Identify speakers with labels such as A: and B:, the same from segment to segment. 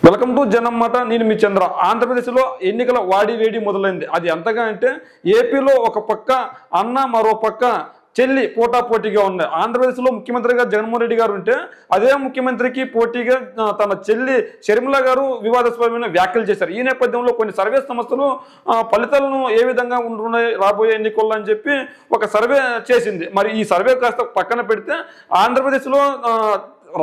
A: Welcome to జనం మాట. నేను మీ చంద్ర. ఆంధ్రప్రదేశ్లో ఎన్నికల వాడి వేడి మొదలైంది. అది ఎంతగా అంటే ఏపీలో ఒక పక్క అన్న, మరో పక్క చెల్లి పోటాపోటీగా ఉన్నాయి. ఆంధ్రప్రదేశ్లో ముఖ్యమంత్రిగా జగన్మోహన్ రెడ్డి గారు ఉంటే అదే ముఖ్యమంత్రికి పోటీగా తన చెల్లి షర్మిల గారు వివాదాస్పదమైన వ్యాఖ్యలు చేశారు. ఈ నేపథ్యంలో కొన్ని సర్వే సంస్థలు ఫలితాలను ఏ విధంగా ఉంటున్నాయి రాబోయే ఎన్నికల్లో అని చెప్పి ఒక సర్వే చేసింది. మరి ఈ సర్వే కాస్త పక్కన పెడితే ఆంధ్రప్రదేశ్లో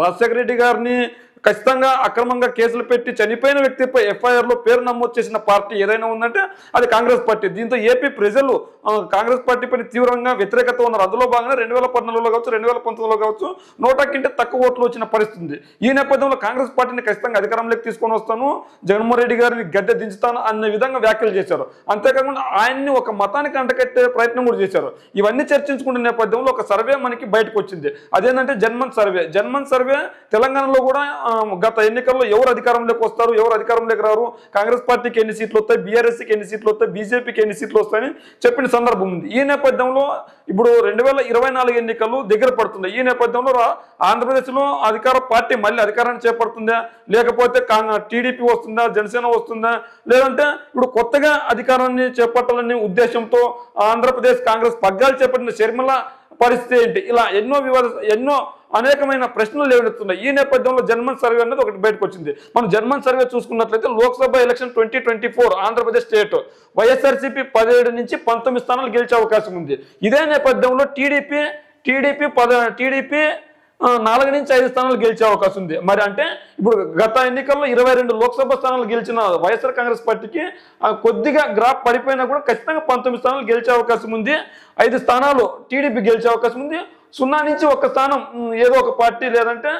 A: రాజశేఖర రెడ్డి గారిని ఖచ్చితంగా అక్రమంగా కేసులు పెట్టి చనిపోయిన వ్యక్తిపై ఎఫ్ఐఆర్లో పేరు నమోదు చేసిన పార్టీ ఏదైనా ఉందంటే అది కాంగ్రెస్ పార్టీ. దీంతో ఏపీ ప్రజలు కాంగ్రెస్ పార్టీపై తీవ్రంగా వ్యతిరేకత ఉన్నారు. అందులో భాగంగా 2014లో కావచ్చు, 2019లో కావచ్చు 100 కంటే తక్కువ ఓట్లు వచ్చిన పరిస్థితి. ఈ నేపథ్యంలో కాంగ్రెస్ పార్టీని ఖచ్చితంగా అధికారంలోకి తీసుకొని వస్తాను, జగన్మోహన్ రెడ్డి గారిని గద్దె దించుతాను అనే విధంగా వ్యాఖ్యలు చేశారు. అంతేకాకుండా ఆయన్ని ఒక మతానికి అంటకట్టే ప్రయత్నం కూడా చేశారు. ఇవన్నీ చర్చించుకునే నేపథ్యంలో ఒక సర్వే మనకి బయటకు వచ్చింది. అదేంటంటే జన్మన్ సర్వే. జన్మన్ సర్వే తెలంగాణలో కూడా గత ఎన్నికల్లో ఎవరు అధికారంలోకి వస్తారు, ఎవరు అధికారంలోకి రారు, కాంగ్రెస్ పార్టీకి ఎన్ని సీట్లు వస్తాయి, బీఆర్ఎస్కి ఎన్ని సీట్లు వస్తాయి, బీజేపీకి ఎన్ని సీట్లు వస్తాయని చెప్పిన సందర్భం ఉంది. ఈ నేపథ్యంలో ఇప్పుడు 2024 ఎన్నికలు దగ్గర పడుతున్నాయి. ఈ నేపథ్యంలో ఆంధ్రప్రదేశ్లో అధికార పార్టీ మళ్ళీ అధికారాన్ని చేపడుతుందా, లేకపోతే టీడీపీ వస్తుందా, జనసేన వస్తుందా, లేదంటే ఇప్పుడు కొత్తగా అధికారాన్ని చేపట్టాలనే ఉద్దేశంతో ఆంధ్రప్రదేశ్ కాంగ్రెస్ పగ్గాలు చేపట్టిన షర్మిల పరిస్థితి ఏంటి, ఇలా ఎన్నో అనేకమైన ప్రశ్నలు లేవనెత్తున్నాయి. ఈ నేపథ్యంలో జన్మన్ సర్వే అనేది ఒకటి బయటకు వచ్చింది. మనం జన్మన్ సర్వే చూసుకున్నట్లయితే లోక్సభ ఎలక్షన్ 2024 ఆంధ్రప్రదేశ్ స్టేట్ వైఎస్ఆర్సీపీ 17 నుంచి 19 స్థానాలు గెలిచే అవకాశం ఉంది. ఇదే నేపథ్యంలో టీడీపీ 4 నుంచి 5 స్థానాలు గెలిచే అవకాశం ఉంది. మరి అంటే ఇప్పుడు గత ఎన్నికల్లో 22 లోక్సభ స్థానాలు గెలిచిన వైఎస్ఆర్ కాంగ్రెస్ పార్టీకి కొద్దిగా గ్రాఫ్ పడిపోయినా కూడా ఖచ్చితంగా 19 స్థానాలు గెలిచే అవకాశం ఉంది. 5 స్థానాలు టీడీపీ గెలిచే అవకాశం ఉంది. 0 నుంచి 1 స్థానం ఏదో ఒక పార్టీ, లేదంటే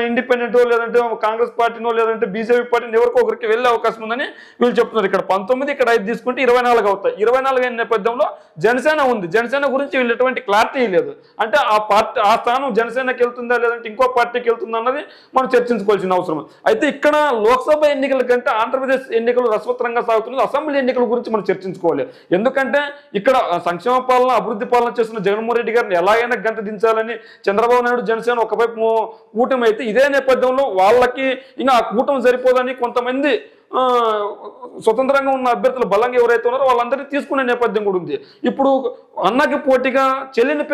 A: ఇండిపెండెంటో, లేదంటే కాంగ్రెస్ పార్టీనో, లేదంటే బీజేపీ పార్టీని ఎవరికో ఒకరికి వెళ్ళే అవకాశం ఉందని వీళ్ళు చెప్తున్నారు. ఇక్కడ 19, ఇక్కడ 5 తీసుకుంటే 24 అవుతాయి. 24 అయిన నేపథ్యంలో జనసేన ఉంది. జనసేన గురించి వీళ్ళు ఎటువంటి క్లారిటీ లేదు. అంటే ఆ స్థానం జనసేనకి వెళ్తుందా, లేదంటే ఇంకో పార్టీకి వెళ్తుందా అన్నది మనం చర్చించుకోవాల్సిన అవసరం. అయితే ఇక్కడ లోక్సభ ఎన్నికల కంటే ఆంధ్రప్రదేశ్ ఎన్నికలు రసవత్తరంగా సాగుతున్నది. అసెంబ్లీ ఎన్నికల గురించి మనం చర్చించుకోవాలి. ఎందుకంటే ఇక్కడ సంక్షేమ పాలన, అభివృద్ధి పాలన చేస్తున్న జగన్మోహన్ రెడ్డి గారిని ఎలాగైనా గంట దించాలని చంద్రబాబు నాయుడు జనసేన ఒకవైపు కూటమి అయితే, ఇదే నేపథ్యంలో వాళ్ళకి ఇంకా ఆ కూటమి సరిపోదని కొంతమంది స్వతంత్రంగా ఉన్న అభ్యర్థులు బలంగా ఎవరైతే ఉన్నారో వాళ్ళందరినీ తీసుకునే నేపథ్యం కూడా ఉంది. ఇప్పుడు అన్నకి పోటీగా చెల్లిని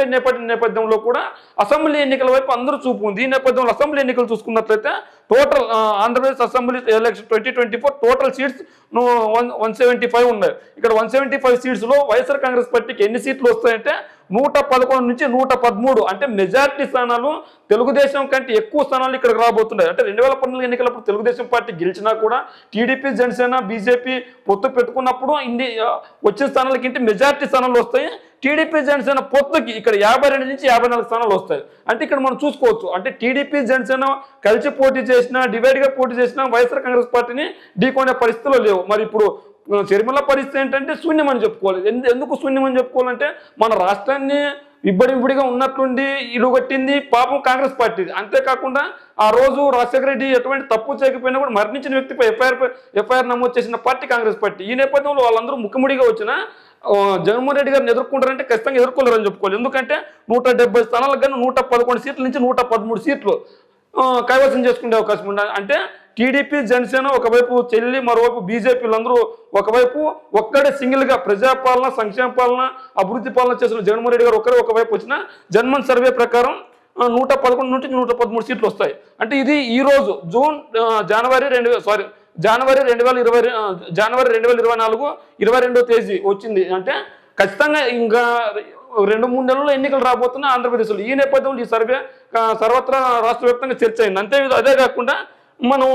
A: నేపథ్యంలో కూడా అసెంబ్లీ ఎన్నికల వైపు అందరూ చూపు ఉంది. ఈ నేపథ్యంలో అసెంబ్లీ ఎన్నికలు చూసుకున్నట్లయితే total Andhra Pradesh assembly election 2024 total seats 175 ఉన్నాయి. ఇక్కడ 175 సీట్స్లో వైఎస్ఆర్ కాంగ్రెస్ పార్టీకి ఎన్ని సీట్లు వస్తాయంటే 111 నుంచి 113, అంటే మెజారిటీ స్థానాలు తెలుగుదేశం కంటే ఎక్కువ స్థానాలు ఇక్కడికి రాబోతున్నాయి. అంటే 2014 ఎన్నికలప్పుడు తెలుగుదేశం పార్టీ గెలిచినా కూడా టీడీపీ, జనసేన, బీజేపీ పొత్తు పెట్టుకున్నప్పుడు వచ్చే స్థానాలకి మెజారిటీ స్థానాలు వస్తాయి. టీడీపీ, జనసేన పొత్తుకి ఇక్కడ 52 నుంచి 54 స్థానాలు వస్తాయి. అంటే ఇక్కడ మనం చూసుకోవచ్చు, అంటే టీడీపీ, జనసేన కలిసి పోటీ చేసినా, డివైడ్గా పోటీ చేసినా వైఎస్ఆర్ కాంగ్రెస్ పార్టీని ఢీకొనే పరిస్థితులు లేవు. మరి ఇప్పుడు షర్మిల పరిస్థితి ఏంటంటే శూన్యమని చెప్పుకోవాలి. ఎందుకు శూన్యమని చెప్పుకోవాలంటే మన రాష్ట్రాన్ని ఇబ్బడిగా ఉన్నట్లుండి ఇలుగొట్టింది పాపం కాంగ్రెస్ పార్టీ. అంతేకాకుండా ఆ రోజు రాజశేఖర రెడ్డి ఎటువంటి తప్పు చేయకపోయినా కూడా మరణించిన వ్యక్తిపై ఎఫ్ఐఆర్ నమోదు చేసిన పార్టీ కాంగ్రెస్ పార్టీ. ఈ నేపథ్యంలో వాళ్ళందరూ ముఖముడిగా వచ్చిన జగన్మోహన్ రెడ్డి గారిని ఎదుర్కొంటారంటే ఖచ్చితంగా ఎదుర్కోలేరని చెప్పుకోవాలి. ఎందుకంటే 170 స్థానాలకు కానీ 111 సీట్ల నుంచి 113 సీట్లు కైవసం చేసుకునే అవకాశం ఉండాలి. అంటే టీడీపీ, జనసేన ఒకవైపు, చెల్లి మరోవైపు బీజేపీలందరూ ఒకవైపు ఒక్కడే సింగిల్గా ప్రజాపాలన, సంక్షేమ పాలన, అభివృద్ధి పాలన చేసిన జగన్మోహన్ రెడ్డి గారు ఒకవైపు వచ్చిన జన్మన్ సర్వే ప్రకారం 111 నుంచి 113 సీట్లు వస్తాయి. అంటే ఇది ఈరోజు జనవరి 2024 22వ తేదీ వచ్చింది. అంటే ఖచ్చితంగా ఇంకా 2-3 నెలల్లో ఎన్నికలు రాబోతున్నాయి ఆంధ్రప్రదేశ్లో. ఈ నేపథ్యంలో ఈ సర్వే సర్వత్రా రాష్ట్ర వ్యాప్తంగా చర్చ అయింది. అదే కాకుండా మనం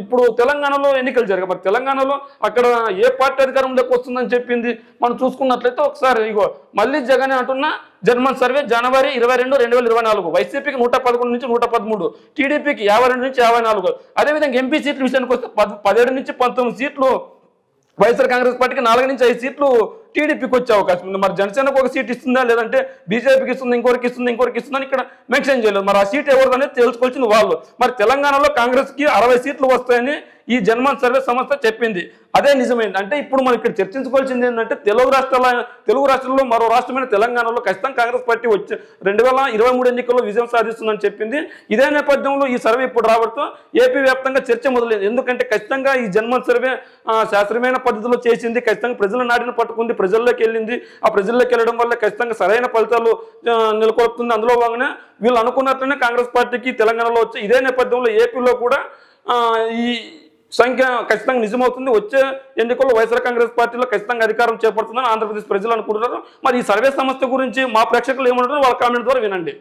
A: ఇప్పుడు తెలంగాణలో ఎన్నికలు జరిగాయి. మరి తెలంగాణలో అక్కడ ఏ పార్టీ అధికారంలోకి వస్తుందని చెప్పింది మనం చూసుకున్నట్లయితే ఒకసారి మళ్ళీ జగన్ అంటున్న జన్మన్ సర్వే జనవరి 22, 2024 వైసీపీకి 111 నుంచి 113, టీడీపీకి 52 నుంచి 54. అదేవిధంగా ఎంపీ సీట్ల విషయానికి వస్తే 17 నుంచి 19 సీట్లు వైఎస్ఆర్ కాంగ్రెస్ పార్టీకి, 4 నుంచి 5 సీట్లు టీడీపీకి వచ్చే అవకాశం ఉంది. మరి జనసేనకు ఒక సీట్ ఇస్తుందా, లేదంటే బీజేపీకి ఇస్తుంది, ఇంకొకరికి ఇస్తుందని ఇక్కడ మెన్షన్ చేయలేదు. మరి ఆ సీట్ ఎవరిదనేది తెలుసుకోవాల్సింది వాళ్ళు. మరి తెలంగాణలో కాంగ్రెస్కి 60 సీట్లు వస్తాయని ఈ జన్మన్ సర్వే సంస్థ చెప్పింది. అదే నిజమైంది. అంటే ఇప్పుడు మనం ఇక్కడ చర్చించుకోవాల్సింది ఏంటంటే తెలుగు రాష్ట్రాల్లో మరో రాష్ట్రమైన తెలంగాణలో ఖచ్చితంగా కాంగ్రెస్ పార్టీ వచ్చే 2023 ఎన్నికల్లో విజయం సాధిస్తుందని చెప్పింది. ఇదే నేపథ్యంలో ఈ సర్వే ఇప్పుడు రావడంతో ఏపీ వ్యాప్తంగా చర్చ మొదలైంది. ఎందుకంటే ఖచ్చితంగా ఈ జన్మన్ సర్వే శాస్త్రీయమైన పద్ధతిలో చేసింది, ఖచ్చితంగా ప్రజల నాడిని పట్టుకుంది, ప్రజల్లోకి వెళ్ళింది. ఆ ప్రజల్లోకి వెళ్ళడం వల్ల ఖచ్చితంగా సరైన ఫలితాలు నెలకొల్పుతుంది. అందులో భాగంగా వీళ్ళు అనుకున్నట్లనే కాంగ్రెస్ పార్టీకి తెలంగాణలో వచ్చి ఇదే నేపథ్యంలో ఏపీలో కూడా ఈ సంఖ్య ఖచ్చితంగా నిజమవుతుంది. వచ్చే ఎన్నికల్లో వైఎస్ఆర్ కాంగ్రెస్ పార్టీలో ఖచ్చితంగా అధికారం చేపడుతుందని ఆంధ్రప్రదేశ్ ప్రజలు అనుకుంటున్నారు. మరి ఈ సర్వే సంస్థ గురించి మా ప్రేక్షకులు ఏమంటారో వాళ్ళ కామెంట్ ద్వారా వినండి.